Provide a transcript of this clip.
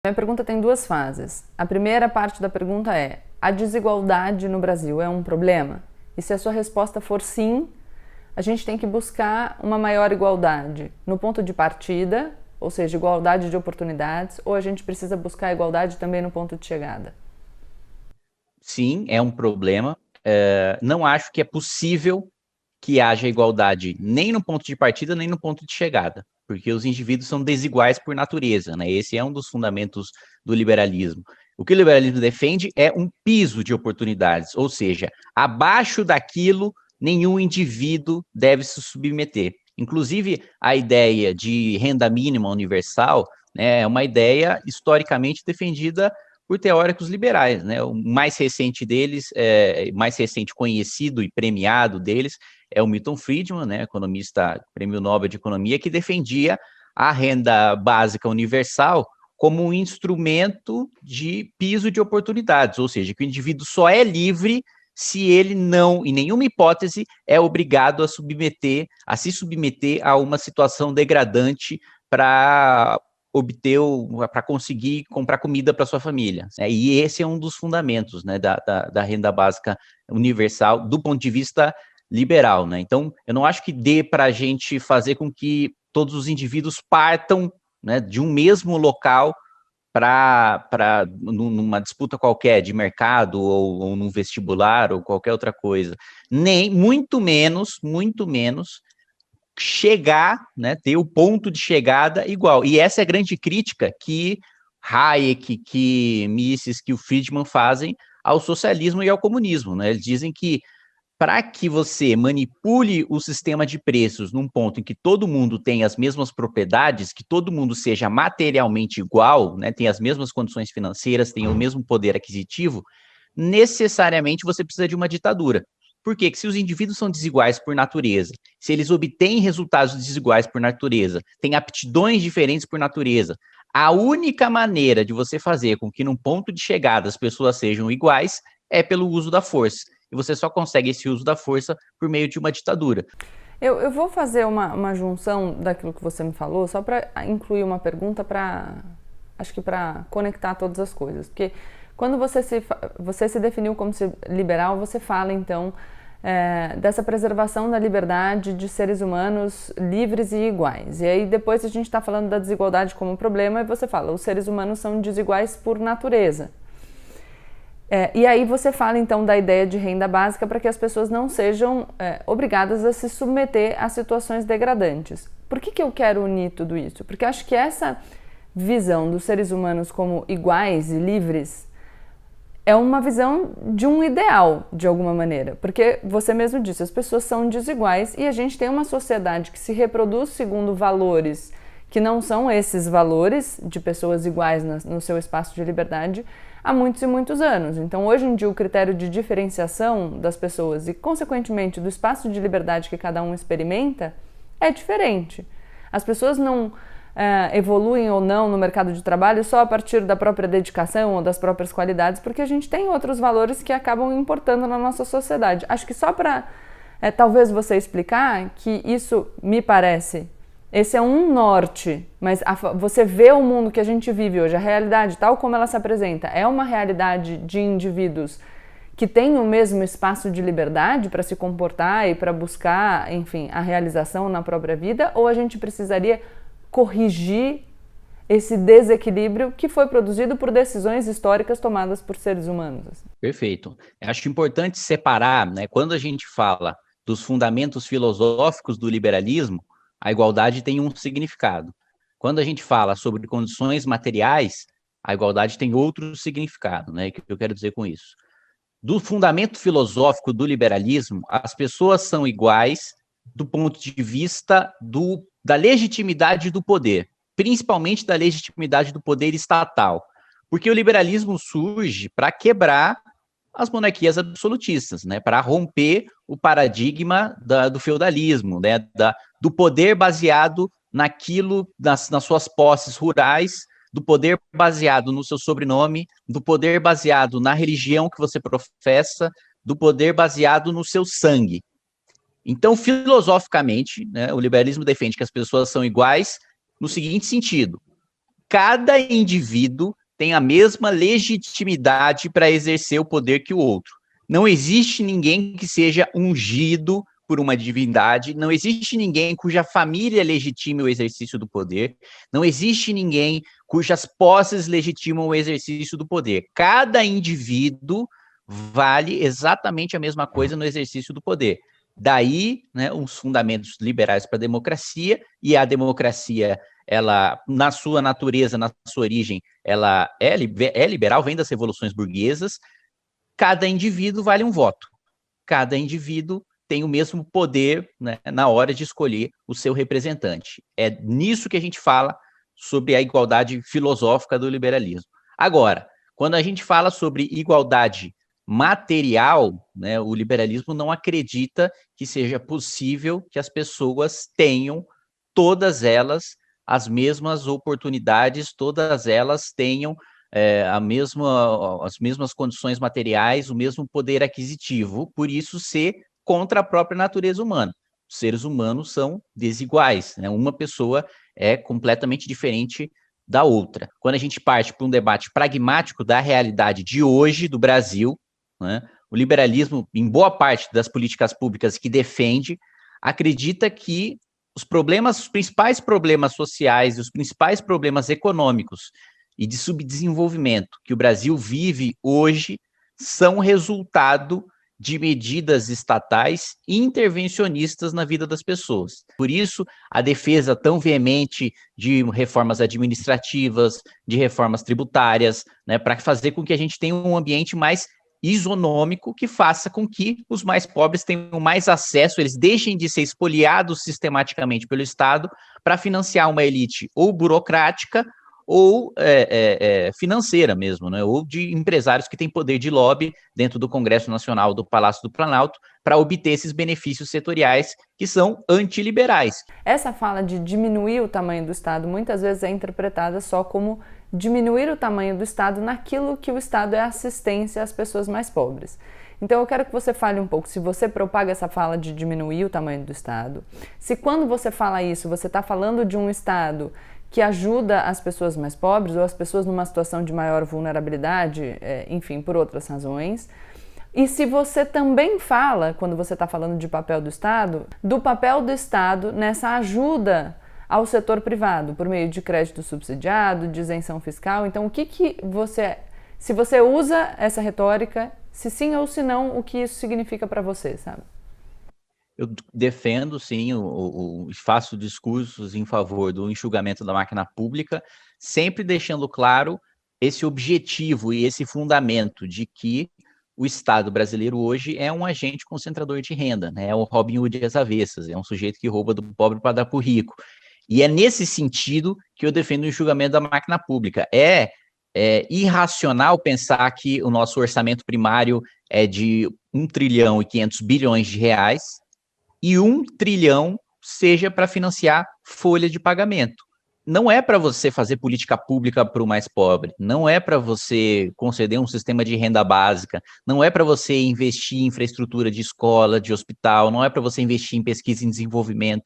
Minha pergunta tem duas fases. A primeira parte da pergunta é: a desigualdade no Brasil é um problema? E se a sua resposta for sim, a gente tem que buscar uma maior igualdade no ponto de partida, ou seja, igualdade de oportunidades, ou a gente precisa buscar igualdade também no ponto de chegada? Sim, é um problema. Não acho que é possível que haja igualdade nem no ponto de partida, nem no ponto de chegada, porque os indivíduos são desiguais por natureza, né? Esse é um dos fundamentos do liberalismo. O que o liberalismo defende é um piso de oportunidades, ou seja, abaixo daquilo, nenhum indivíduo deve se submeter. Inclusive, a ideia de renda mínima universal, né, é uma ideia historicamente defendida por teóricos liberais, né? O mais recente deles, mais recente conhecido e premiado deles, é o Milton Friedman, né, economista, prêmio Nobel de Economia, que defendia a renda básica universal como um instrumento de piso de oportunidades, ou seja, que o indivíduo só é livre se ele não, em nenhuma hipótese, é obrigado a se submeter a uma situação degradante para obter, para conseguir comprar comida para sua família. E esse é um dos fundamentos, né, da renda básica universal, do ponto de vista liberal, né? Então, eu não acho que dê para a gente fazer com que todos os indivíduos partam, né, de um mesmo local para numa disputa qualquer de mercado ou num vestibular ou qualquer outra coisa. Nem, muito menos chegar, né, ter o ponto de chegada igual. E essa é a grande crítica que Hayek, que Mises, que o Friedman fazem ao socialismo e ao comunismo, né? Eles dizem que para que você manipule o sistema de preços num ponto em que todo mundo tem as mesmas propriedades, que todo mundo seja materialmente igual, né, tem as mesmas condições financeiras, tem o mesmo poder aquisitivo, necessariamente você precisa de uma ditadura. Por quê? Porque se os indivíduos são desiguais por natureza, se eles obtêm resultados desiguais por natureza, têm aptidões diferentes por natureza, a única maneira de você fazer com que num ponto de chegada as pessoas sejam iguais é pelo uso da força. E você só consegue esse uso da força por meio de uma ditadura. Eu vou fazer uma junção daquilo que você me falou, só para incluir uma pergunta para, acho que para conectar todas as coisas. Porque quando você se definiu como liberal, você fala então dessa preservação da liberdade de seres humanos livres e iguais. E aí depois a gente está falando da desigualdade como problema e você fala, os seres humanos são desiguais por natureza. E aí você fala então da ideia de renda básica para que as pessoas não sejam obrigadas a se submeter a situações degradantes. Por que eu quero unir tudo isso? Porque acho que essa visão dos seres humanos como iguais e livres é uma visão de um ideal, de alguma maneira. Porque você mesmo disse, as pessoas são desiguais e a gente tem uma sociedade que se reproduz segundo valores que não são esses valores de pessoas iguais no seu espaço de liberdade há muitos e muitos anos. Então, hoje em dia, o critério de diferenciação das pessoas e, consequentemente, do espaço de liberdade que cada um experimenta é diferente. As pessoas não evoluem ou não no mercado de trabalho só a partir da própria dedicação ou das próprias qualidades, porque a gente tem outros valores que acabam importando na nossa sociedade. Acho que só para talvez você explicar que isso me parece, esse é um norte, mas você vê o mundo que a gente vive hoje, a realidade tal como ela se apresenta, é uma realidade de indivíduos que têm o mesmo espaço de liberdade para se comportar e para buscar, enfim, a realização na própria vida, ou a gente precisaria corrigir esse desequilíbrio que foi produzido por decisões históricas tomadas por seres humanos? Perfeito. Acho importante separar, né, quando a gente fala dos fundamentos filosóficos do liberalismo, a igualdade tem um significado. Quando a gente fala sobre condições materiais, a igualdade tem outro significado, né? O que eu quero dizer com isso? Do fundamento filosófico do liberalismo, as pessoas são iguais do ponto de vista da legitimidade do poder, principalmente da legitimidade do poder estatal. Porque o liberalismo surge para quebrar as monarquias absolutistas, né, para romper o paradigma do feudalismo, né, do poder baseado naquilo, nas suas posses rurais, do poder baseado no seu sobrenome, do poder baseado na religião que você professa, do poder baseado no seu sangue. Então, filosoficamente, né, o liberalismo defende que as pessoas são iguais no seguinte sentido: cada indivíduo tem a mesma legitimidade para exercer o poder que o outro. Não existe ninguém que seja ungido por uma divindade, não existe ninguém cuja família legitime o exercício do poder, não existe ninguém cujas posses legitimam o exercício do poder. Cada indivíduo vale exatamente a mesma coisa no exercício do poder. Daí, né, os fundamentos liberais para a democracia, e a democracia, ela, na sua natureza, na sua origem, ela é liberal, vem das revoluções burguesas. Cada indivíduo vale um voto. Cada indivíduo tem o mesmo poder, né, na hora de escolher o seu representante. É nisso que a gente fala sobre a igualdade filosófica do liberalismo. Agora, quando a gente fala sobre igualdade material, né, o liberalismo não acredita que seja possível que as pessoas tenham, todas elas, as mesmas oportunidades, todas elas tenham as mesmas condições materiais, o mesmo poder aquisitivo, por isso ser contra a própria natureza humana. Os seres humanos são desiguais, né? Uma pessoa é completamente diferente da outra. Quando a gente parte para um debate pragmático da realidade de hoje do Brasil, né, o liberalismo, em boa parte das políticas públicas que defende, acredita que os principais problemas sociais e os principais problemas econômicos e de subdesenvolvimento que o Brasil vive hoje são resultado de medidas estatais intervencionistas na vida das pessoas. Por isso, a defesa tão veemente de reformas administrativas, de reformas tributárias, né, para fazer com que a gente tenha um ambiente mais isonômico que faça com que os mais pobres tenham mais acesso, eles deixem de ser espoliados sistematicamente pelo Estado para financiar uma elite ou burocrática ou financeira mesmo, né? Ou de empresários que têm poder de lobby dentro do Congresso Nacional, do Palácio do Planalto, para obter esses benefícios setoriais que são antiliberais. Essa fala de diminuir o tamanho do Estado muitas vezes é interpretada só como diminuir o tamanho do Estado naquilo que o Estado é assistência às pessoas mais pobres. Então eu quero que você fale um pouco se você propaga essa fala de diminuir o tamanho do Estado, se quando você fala isso, você está falando de um Estado que ajuda as pessoas mais pobres ou as pessoas numa situação de maior vulnerabilidade, enfim, por outras razões. E se você também fala, quando você está falando de papel do Estado, do papel do Estado nessa ajuda ao setor privado, por meio de crédito subsidiado, de isenção fiscal. Então, o que você... Se você usa essa retórica, se sim ou se não, o que isso significa para você, sabe? Eu defendo, sim, faço discursos em favor do enxugamento da máquina pública, sempre deixando claro esse objetivo e esse fundamento de que o Estado brasileiro hoje é um agente concentrador de renda, né? É o Robin Hood às avessas, é um sujeito que rouba do pobre para dar para o rico. E é nesse sentido que eu defendo o enxugamento da máquina pública. É irracional pensar que o nosso orçamento primário é de 1 trilhão e 500 bilhões de reais, e 1 trilhão seja para financiar folha de pagamento. Não é para você fazer política pública para o mais pobre, não é para você conceder um sistema de renda básica, não é para você investir em infraestrutura de escola, de hospital, não é para você investir em pesquisa e desenvolvimento.